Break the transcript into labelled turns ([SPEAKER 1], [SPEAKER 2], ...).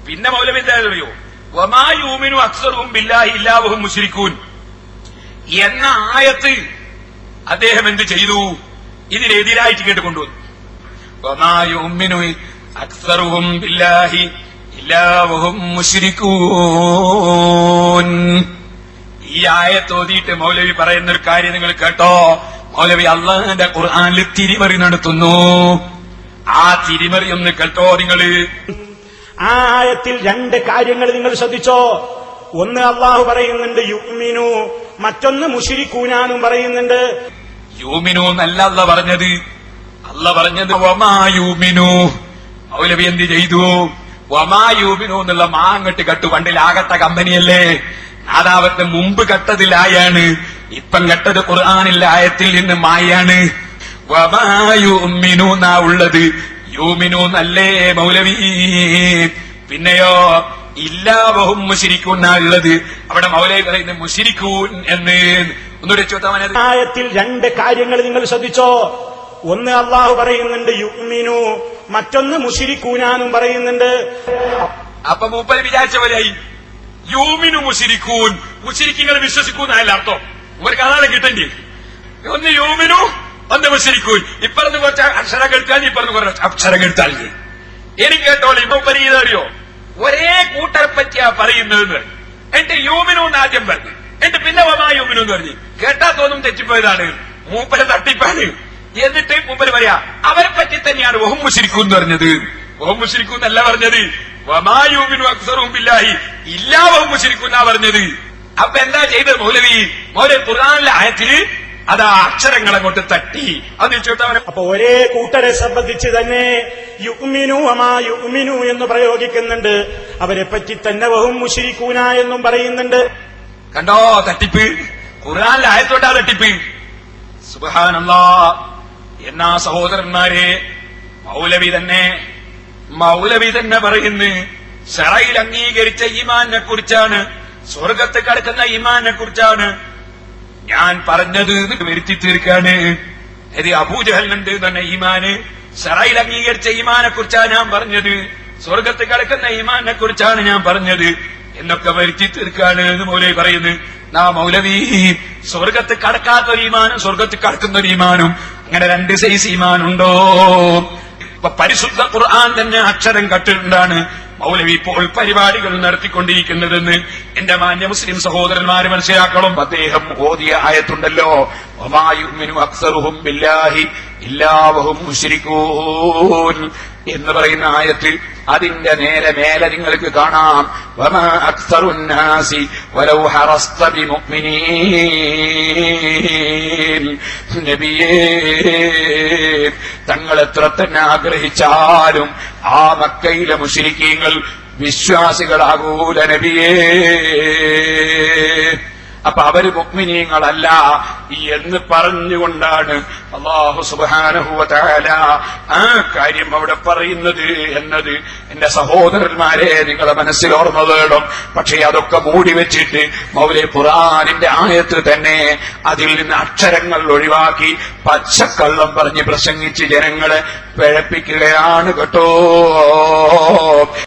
[SPEAKER 1] പിന്നെ മൗലവി എന്താ അറിയോ, വമാ യൂമിനു അക്സറുഹും ബില്ലാഹി ഇല്ലാ വഹും മുശ്രികൂൻ എന്ന ആയത്ത് അദ്ദേഹം എന്ത് ചെയ്തു, ഇതിനെതിരായിട്ട് കേട്ടുകൊണ്ടുവന്നു. വമാ യൂമിനു അക്സറുഹും ബില്ലാഹി ഇല്ലാ വഹും മുശ്രികൂൻ. ഈ ആയത്ത് ഓതിയിട്ട് മൗലവി പറയുന്ന ഒരു കാര്യം നിങ്ങൾ കേട്ടോ. മൗലവി അള്ളാഹുവിന്റെ ഖുർആനിൽ തിരിമറി നടത്തുന്നു. ആ തിരിമറി ഒന്ന് കേട്ടോ നിങ്ങള്.
[SPEAKER 2] ആ ആയത്തിൽ രണ്ട് കാര്യങ്ങൾ നിങ്ങൾ ശ്രദ്ധിച്ചോ. ഒന്ന് അള്ളാഹു പറയുന്നുണ്ട് യുഅ്മിനു, മറ്റൊന്ന് മുശ്രികൂനാനും പറയുന്നുണ്ട്.
[SPEAKER 1] യൂമിനു എന്നല്ല അല്ല പറഞ്ഞത്, അല്ല പറഞ്ഞത് വമാ യൂമിനു. മൗലവി എന്ത് ചെയ്തു, വമാ യൂമിനു എന്നുള്ള മാങ്ങട്ട് കെട്ടു. പണ്ടിലാകട്ട കമ്പനിയല്ലേ, നാദാവത്തെ മുമ്പ് കെട്ടതിലായാണ്, ഇപ്പം കെട്ടത് ഖുർആനിൽ ആയത്തിൽ നിന്ന് മായാണ്. വമാ യൂമിനു എന്നാ ഉള്ളത്, യൂമിനു എന്നല്ലേ മൗലവി. പിന്നെയോ ഇല്ലാ വഹും മുശ്രികൂൻ എന്നാ ഉള്ളത്. അവിടെ മൗലവി പറയുന്നത് മുശ്രികൂൻ എന്ന്. ഒന്നുകൂടെ ചോദ്യം.
[SPEAKER 2] ആയത്തിൽ രണ്ട് കാര്യങ്ങൾ നിങ്ങൾ ശ്രദ്ധിച്ചോ. ഒന്ന് അള്ളാഹു പറയുന്നുണ്ട് യുഅ്മിനു, മറ്റൊന്ന് മുശ്രികൂനാനും പറയുന്നുണ്ട്.
[SPEAKER 1] അപ്പൊ മൂപ്പര് വിചാരിച്ച പോലെയായി, യൂമിനു മുശ്രികൂൻ, മുശ്രിക്കുകൾ വിശ്വസിക്കൂന്നല്ല അർത്ഥം. ഇവർക്ക് അതാണ് കിട്ടേണ്ടി. ഒന്ന് യൂമിനു, ഒന്ന് മുശ്രികൂൻ. ഇപ്പറന്ന് കുറച്ച് അക്ഷരം കെടുത്താൽ, ഇപ്പറന്ന് കുറച്ച് അക്ഷരം കെടുത്താൽ. എനിക്ക് കേട്ടോളൂ, ഇപ്പൊ പരിചയമറിയോ, ഒരേ കൂട്ടരെ പറ്റിയാ പറയുന്നത്. എന്നിട്ട് യൂമിനു എന്ന് ആദ്യം പറഞ്ഞു, എന്നിട്ട് പിന്നെ വമാ യൂമിനു എന്ന് പറഞ്ഞു. കേട്ടാ തോന്നും തെറ്റിപ്പോയതാണ്, മൂപ്പര് തട്ടിപ്പാണ്. എന്നിട്ട് മൂപ്പര് പറയാ അവരെ പറ്റി തന്നെയാണ് വഹും മുശ്രികൂൻ എന്ന് പറഞ്ഞത്. വഹും മുശ്രികൂൻ എന്നല്ല പറഞ്ഞത്, വമാ യൂമിനു അക്സറുഹും ബില്ലാഹി ഇല്ലാ വഹും മുശ്രികൂൻ എന്നാ പറഞ്ഞത്. അപ്പൊ എന്താ ചെയ്തത് മൗലവി? ഖുർആനിലെ ആയത്തില് അതാ അക്ഷരങ്ങളെ കൊണ്ട് തട്ടി. അത് ചോദിച്ചവനെ.
[SPEAKER 2] അപ്പൊ ഒരേ കൂട്ടരെ സംബന്ധിച്ച് തന്നെ യുഅ്മിനു വമാ യുഅ്മിനു എന്ന് പ്രയോഗിക്കുന്നുണ്ട്. അവരെ പറ്റി തന്നെ വഹും മുശ്രികൂന എന്നും പറയുന്നുണ്ട്.
[SPEAKER 1] കണ്ടോ തട്ടിപ്പ്? ഖുർആനിലെ ആയത്തോട്ടാ തട്ടിപ്പ്. സുബ്ഹാനല്ലാഹ്. എന്നാ സഹോദരന്മാരെ, മൗലവി തന്നെ പറയുന്നു ശറയിൽ അംഗീകരിച്ച ഈമാനെ കുറിച്ചാണ്, സ്വർഗത്ത് കടക്കുന്ന ഈമാനെ കുറിച്ചാണ് ഞാൻ പറഞ്ഞത് വരുത്തി തീർക്കാണ്. ഇത് അബൂജഹലിനുണ്ട് തന്നെ ഈമാന്. ശറയിൽ അംഗീകരിച്ച ഈമാനെ കുറിച്ചാണ് ഞാൻ പറഞ്ഞത്, സ്വർഗത്ത് കടക്കുന്ന ഈമാനെ കുറിച്ചാണ് ഞാൻ പറഞ്ഞത് എന്നൊക്കെ വരുത്തി തീർക്കാണ് എന്ന് മൗലവി പറയുന്നു. മൗലവി സ്വർഗത്ത് കടക്കാത്തൊരു ഈമാനും സ്വർഗത്ത് കടക്കുന്നൊരു ഈമാനും, അങ്ങനെ രണ്ട് സൈസ് ഈമാനുണ്ടോ? ഇപ്പൊ പരിശുദ്ധ ഖുർആൻ തന്നെ അക്ഷരം കട്ടിട്ടുണ്ടാണ് മൗലവി ഇപ്പോൾ പരിപാടികൾ നടത്തിക്കൊണ്ടിരിക്കുന്നതെന്ന് എന്റെ മാന്യ മുസ്ലിം സഹോദരന്മാര് മനസ്സിലാക്കണം. അദ്ദേഹം ഓതിയ ആയത്തുണ്ടല്ലോ, വമാ യുഅ്മിനു അക്സറുഹും ബില്ലാഹി ഇല്ലാ വഹും മുശ്രികൂൻ എന്ന് പറയുന്ന ആയത്ത്, അതിന്റെ നേരെ മേലെ നിങ്ങൾക്ക് കാണാം വമാ അക്സറുന്നാസി വലൗ ഹറസ്ത ബിമുഅ്മിനീൻ. നബിയേ, തങ്ങൾ എത്ര തന്നെ ആഗ്രഹിച്ചാലും ആ മക്കയിലെ മുശ്രിക്കീങ്ങൾ വിശ്വാസികളാകൂല നബിയേ. അപ്പൊ അവര് മുഅ്മിനീങ്ങളല്ല എന്ന് പറഞ്ഞുകൊണ്ടാണ് അല്ലാഹു സുബ്ഹാനഹു വ തആല ആ കാര്യം അവിടെ പറയുന്നത് എന്നത് എന്റെ സഹോദരന്മാരെ നിങ്ങളെ മനസ്സിൽ ഓർമ്മ വേണം. പക്ഷേ അതൊക്കെ മൂടി വെച്ചിട്ട് മൗലവി ഖുർആനിന്റെ ആയത്ത് തന്നെ അതിൽ നിന്ന് അക്ഷരങ്ങൾ ഒഴിവാക്കി പച്ചക്കള്ളം പറഞ്ഞ് പ്രസംഗിച്ച് ജനങ്ങളെ പിഴപ്പിക്കുകയാണ് കേട്ടോ.